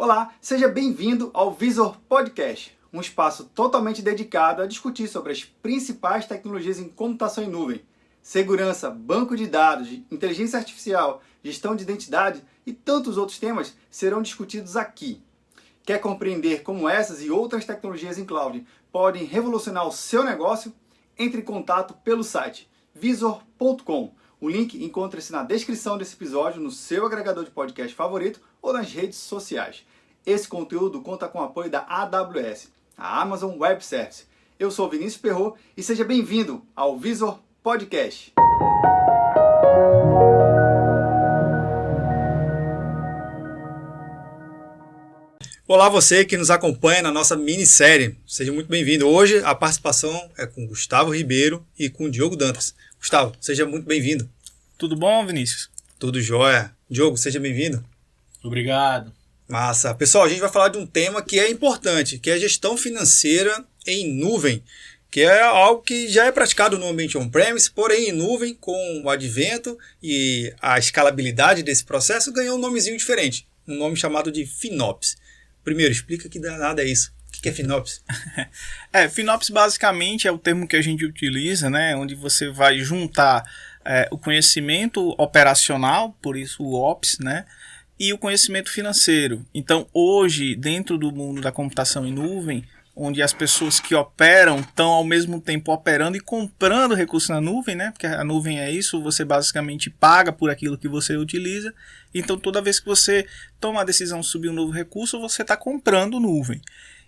Olá, seja bem-vindo ao Visor Podcast, um espaço totalmente dedicado a discutir sobre as principais tecnologias em computação em nuvem, segurança, banco de dados, inteligência artificial, gestão de identidade e tantos outros temas serão discutidos aqui. Quer compreender como essas e outras tecnologias em cloud podem revolucionar o seu negócio? Entre em contato pelo site visor.com. O link encontra-se na descrição desse episódio, no seu agregador de podcast favorito ou nas redes sociais. Esse conteúdo conta com o apoio da AWS, a Amazon Web Services. Eu sou Vinícius Perrot e seja bem-vindo ao Visor Podcast. Olá você que nos acompanha na nossa minissérie, seja muito bem-vindo. Hoje a participação é com Gustavo Ribeiro e com Diogo Dantas. Gustavo, seja muito bem-vindo. Tudo bom, Vinícius? Tudo jóia. Diogo, seja bem-vindo. Obrigado. Massa. Pessoal, a gente vai falar de um tema que é importante, que é a gestão financeira em nuvem, que é algo que já é praticado no ambiente on-premise, porém em nuvem, com o advento e a escalabilidade desse processo, ganhou um nomezinho diferente, um nome chamado de FinOps. Primeiro, explica que danada é isso. O que é FinOps? FinOps basicamente é o termo que a gente utiliza, né, onde você vai juntar o conhecimento operacional, por isso o Ops, né, e o conhecimento financeiro. Então, hoje, dentro do mundo da computação em nuvem, onde as pessoas que operam estão ao mesmo tempo operando e comprando recursos na nuvem, né? Porque a nuvem é isso, você basicamente paga por aquilo que você utiliza. Então, toda vez que você toma a decisão de subir um novo recurso, você está comprando nuvem.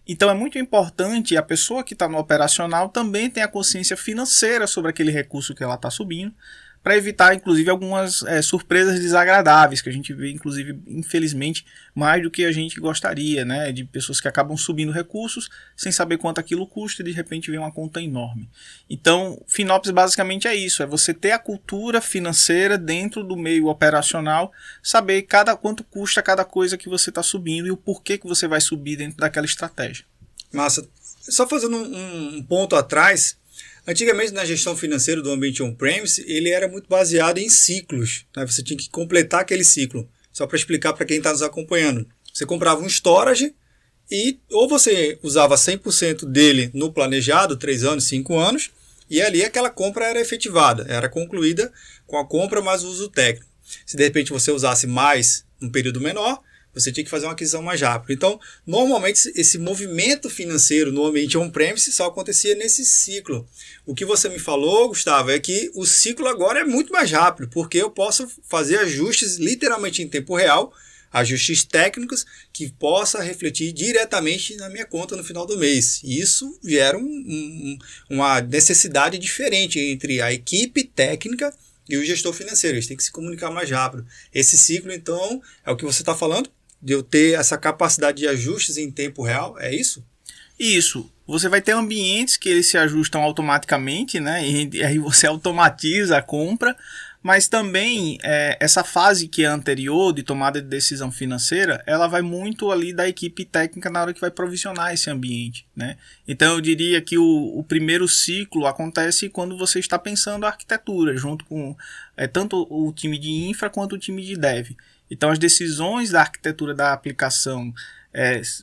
Então, é muito importante a pessoa que está no operacional também ter a consciência financeira sobre aquele recurso que ela está subindo, para evitar, inclusive, algumas surpresas desagradáveis, que a gente vê, inclusive, infelizmente, mais do que a gente gostaria, né? De pessoas que acabam subindo recursos sem saber quanto aquilo custa e, de repente, vem uma conta enorme. Então, FinOps basicamente é isso, é você ter a cultura financeira dentro do meio operacional, saber quanto custa cada coisa que você está subindo e o porquê que você vai subir dentro daquela estratégia. Massa. Só fazendo um ponto atrás. Antigamente, na gestão financeira do ambiente on-premise, ele era muito baseado em ciclos, né? Você tinha que completar aquele ciclo. Só para explicar para quem está nos acompanhando. Você comprava um storage e ou você usava 100% dele no planejado, 3 anos, 5 anos, e ali aquela compra era efetivada, era concluída com a compra mais o uso técnico. Se de repente você usasse mais num período menor, você tinha que fazer uma aquisição mais rápida. Então, normalmente, esse movimento financeiro no ambiente on-premise só acontecia nesse ciclo. O que você me falou, Gustavo, é que o ciclo agora é muito mais rápido, porque eu posso fazer ajustes literalmente em tempo real, ajustes técnicos que possa refletir diretamente na minha conta no final do mês. E isso gera uma necessidade diferente entre a equipe técnica e o gestor financeiro. Eles têm que se comunicar mais rápido. Esse ciclo, então, é o que você está falando? De eu ter essa capacidade de ajustes em tempo real, é isso? Isso. Você vai ter ambientes que eles se ajustam automaticamente, né? E aí você automatiza a compra, mas também essa fase que é anterior de tomada de decisão financeira, ela vai muito ali da equipe técnica na hora que vai provisionar esse ambiente, né? Então eu diria que o primeiro ciclo acontece quando você está pensando a arquitetura, junto com tanto o time de infra quanto o time de dev. Então as decisões da arquitetura da aplicação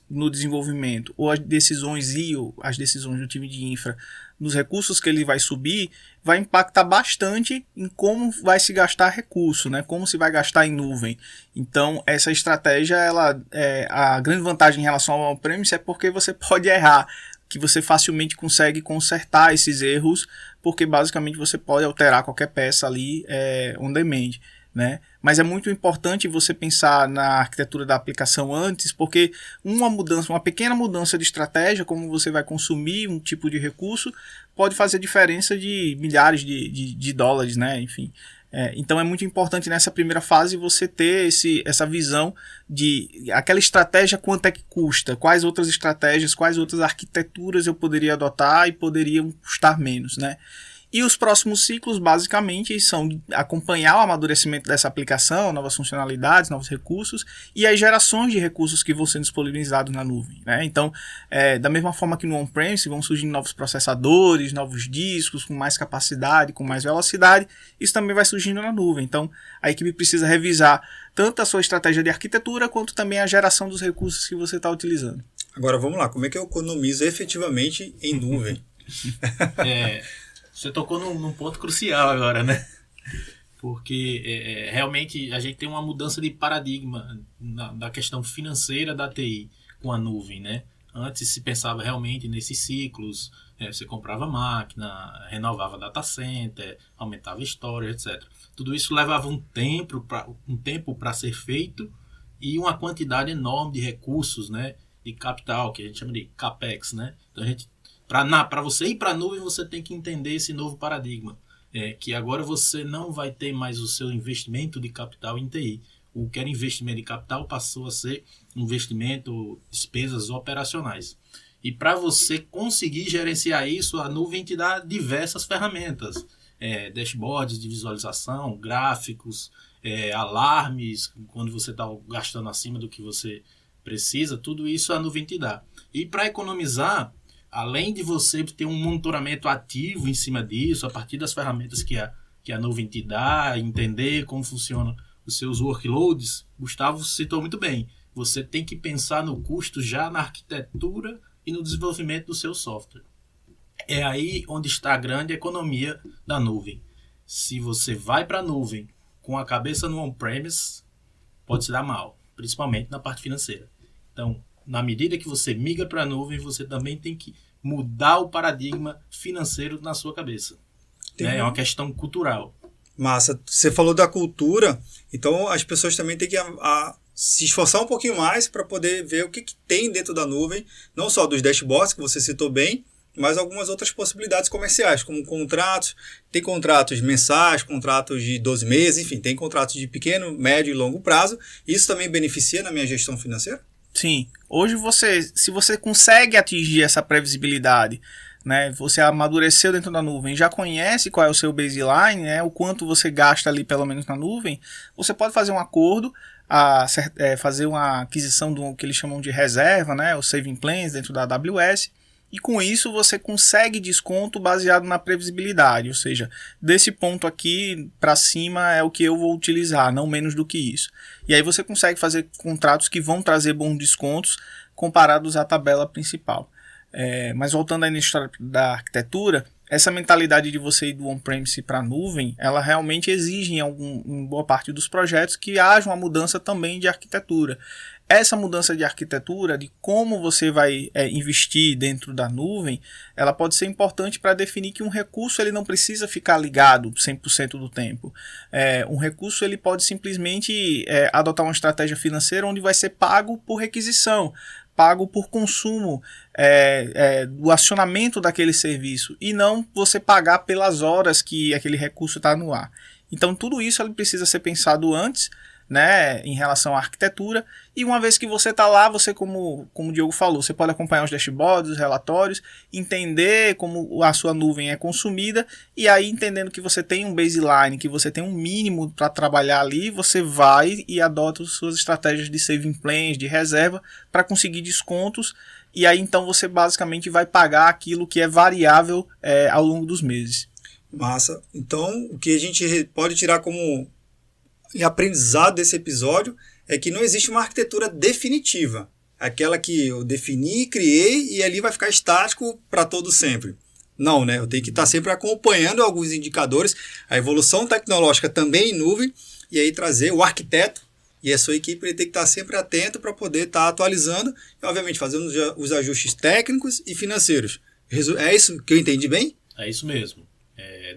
no desenvolvimento, ou as decisões do time de infra nos recursos que ele vai subir, vai impactar bastante em como vai se gastar recurso, né? Como se vai gastar em nuvem. Então essa estratégia, a grande vantagem em relação ao on-premise é porque você pode errar, que você facilmente consegue consertar esses erros, porque basicamente você pode alterar qualquer peça ali on demand, né? Mas é muito importante você pensar na arquitetura da aplicação antes, porque uma pequena mudança de estratégia, como você vai consumir um tipo de recurso, pode fazer diferença de milhares de dólares, né? Enfim. Então é muito importante nessa primeira fase você ter essa visão de aquela estratégia, quanto é que custa, quais outras estratégias, quais outras arquiteturas eu poderia adotar e poderiam custar menos, né? E os próximos ciclos, basicamente, são acompanhar o amadurecimento dessa aplicação, novas funcionalidades, novos recursos e as gerações de recursos que vão sendo disponibilizados na nuvem, né? Então, da mesma forma que no on-premise vão surgindo novos processadores, novos discos com mais capacidade, com mais velocidade, isso também vai surgindo na nuvem. Então, a equipe precisa revisar tanto a sua estratégia de arquitetura quanto também a geração dos recursos que você está utilizando. Agora, vamos lá. Como é que eu economizo efetivamente em nuvem? Você tocou num ponto crucial agora, né? Porque realmente a gente tem uma mudança de paradigma da questão financeira da TI com a nuvem, né? Antes se pensava realmente nesses ciclos, você comprava máquina, renovava data center, aumentava storage, etc. Tudo isso levava um tempo para ser feito e uma quantidade enorme de recursos, né? De capital, que a gente chama de CAPEX, né? Então, para você ir para a nuvem, você tem que entender esse novo paradigma, que agora você não vai ter mais o seu investimento de capital em TI. O que era investimento de capital passou a ser investimento, despesas operacionais. E para você conseguir gerenciar isso, a nuvem te dá diversas ferramentas, dashboards de visualização, gráficos, alarmes, quando você está gastando acima do que você precisa, tudo isso a nuvem te dá. E para economizar, além de você ter um monitoramento ativo em cima disso, a partir das ferramentas que a nuvem te dá, entender como funcionam os seus workloads, Gustavo citou muito bem, você tem que pensar no custo já na arquitetura e no desenvolvimento do seu software. É aí onde está a grande economia da nuvem. Se você vai para a nuvem com a cabeça no on-premise, pode se dar mal, principalmente na parte financeira. Então, na medida que você migra para a nuvem, você também tem que mudar o paradigma financeiro na sua cabeça. É uma questão cultural. Massa. Você falou da cultura, então as pessoas também têm que se esforçar um pouquinho mais para poder ver o que tem dentro da nuvem, não só dos dashboards, que você citou bem, mas algumas outras possibilidades comerciais, como contratos. Tem contratos mensais, contratos de 12 meses, enfim, tem contratos de pequeno, médio e longo prazo. Isso também beneficia na minha gestão financeira? Sim. Hoje, se você consegue atingir essa previsibilidade, né, você amadureceu dentro da nuvem, já conhece qual é o seu baseline, né, o quanto você gasta ali pelo menos na nuvem, você pode fazer um acordo, fazer uma aquisição do que eles chamam de reserva, né, o saving plans dentro da AWS, e com isso você consegue desconto baseado na previsibilidade, ou seja, desse ponto aqui para cima é o que eu vou utilizar, não menos do que isso. E aí você consegue fazer contratos que vão trazer bons descontos comparados à tabela principal. Mas voltando aí na história da arquitetura, essa mentalidade de você ir do on-premise para a nuvem, ela realmente exige em boa parte dos projetos que haja uma mudança também de arquitetura. Essa mudança de arquitetura, de como você vai investir dentro da nuvem, ela pode ser importante para definir que um recurso ele não precisa ficar ligado 100% do tempo. Um recurso ele pode simplesmente adotar uma estratégia financeira onde vai ser pago por requisição, pago por consumo do acionamento daquele serviço e não você pagar pelas horas que aquele recurso está no ar. Então tudo isso ele precisa ser pensado antes, né, em relação à arquitetura, e uma vez que você está lá, você, como o Diogo falou, você pode acompanhar os dashboards, os relatórios, entender como a sua nuvem é consumida, e aí entendendo que você tem um baseline, que você tem um mínimo para trabalhar ali, você vai e adota as suas estratégias de saving plans, de reserva, para conseguir descontos, e aí então você basicamente vai pagar aquilo que é variável ao longo dos meses. Massa. Então, o que a gente pode tirar como aprendizado desse episódio é que não existe uma arquitetura definitiva. Aquela que eu defini, criei e ali vai ficar estático para todo sempre. Não, né? Eu tenho que estar sempre acompanhando alguns indicadores, a evolução tecnológica também em nuvem, e aí trazer o arquiteto e a sua equipe ele tem que estar sempre atento para poder estar atualizando e, obviamente, fazendo os ajustes técnicos e financeiros. É isso que eu entendi bem? É isso mesmo.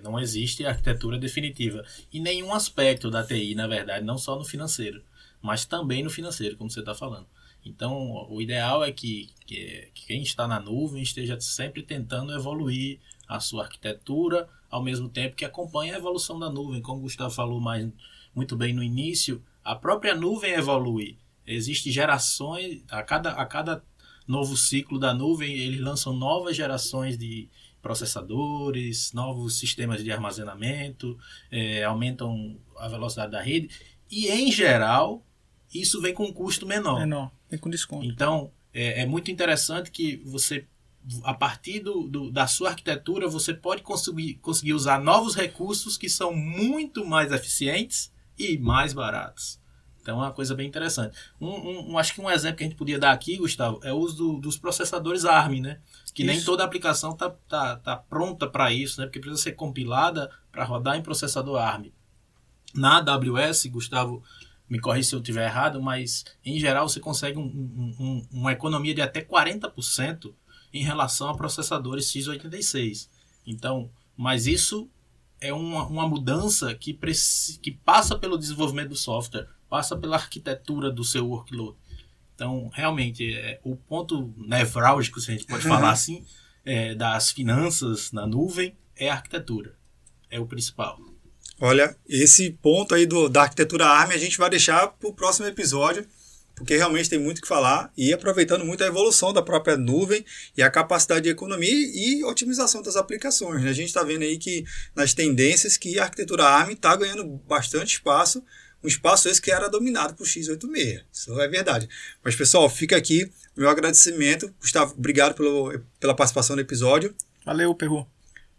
Não existe arquitetura definitiva em nenhum aspecto da TI, na verdade, não só no financeiro, mas também no financeiro, como você está falando. Então, o ideal é que quem está na nuvem esteja sempre tentando evoluir a sua arquitetura, ao mesmo tempo que acompanha a evolução da nuvem. Como o Gustavo falou muito bem no início, a própria nuvem evolui. Existem gerações, a cada novo ciclo da nuvem, eles lançam novas gerações de processadores, novos sistemas de armazenamento, aumentam a velocidade da rede e, em geral, isso vem com um custo menor. Vem com desconto. Então, é muito interessante que você, a partir da sua arquitetura, você pode conseguir usar novos recursos que são muito mais eficientes e mais baratos. Então é uma coisa bem interessante. Acho que um exemplo que a gente podia dar aqui, Gustavo, é o uso dos processadores ARM, né? Que nem toda aplicação tá pronta para isso, né? Porque precisa ser compilada para rodar em processador ARM. Na AWS, Gustavo, me corrija se eu estiver errado, mas em geral você consegue uma economia de até 40% em relação a processadores x86. Então, mas isso é uma mudança que passa pelo desenvolvimento do software, passa pela arquitetura do seu workload. Então, realmente, o ponto nevrálgico, se a gente pode falar assim, das finanças na nuvem é a arquitetura. É o principal. Olha, esse ponto aí da arquitetura ARM a gente vai deixar para o próximo episódio, porque realmente tem muito o que falar, e aproveitando muito a evolução da própria nuvem e a capacidade de economia e otimização das aplicações, né? A gente está vendo aí que nas tendências que a arquitetura ARM está ganhando bastante espaço, um espaço esse que era dominado por x86. Isso é verdade. Mas, pessoal, fica aqui o meu agradecimento. Gustavo, obrigado pela participação no episódio. Valeu, Perru.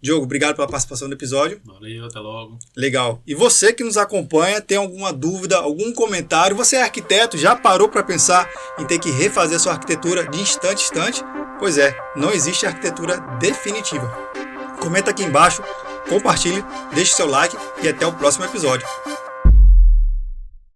Diogo, obrigado pela participação no episódio. Valeu, até logo. Legal. E você que nos acompanha, tem alguma dúvida, algum comentário? Você é arquiteto, já parou para pensar em ter que refazer sua arquitetura de instante a instante? Pois é, não existe arquitetura definitiva. Comenta aqui embaixo, compartilhe, deixe seu like e até o próximo episódio.